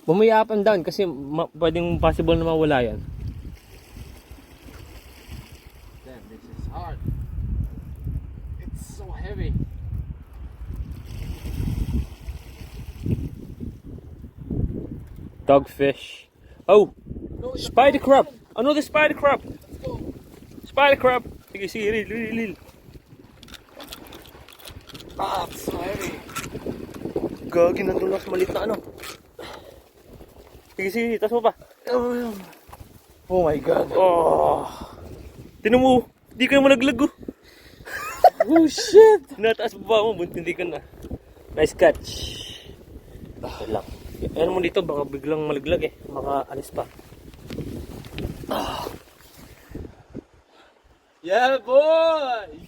Bumaya up and down kasi pwedeng possible na mawala yan. Damn, this is hard. It's so heavy. Dogfish. Oh! No, it's Spider crab! Another spider crab! Let's go. Spider crab! Sige, sige, reel. Ah, it's so heavy. Gagi na dulas, malit na ano. Sige, tas mo pa. Oh my god. Oh! Tinan mo, di kayo malaglag oh. Oh shit. Nataas baba mo, buntindi ka na. Nice catch. Ito lang. Ayan mo dito, baka biglang malaglag eh. Baka alis pa. Yeah, boy.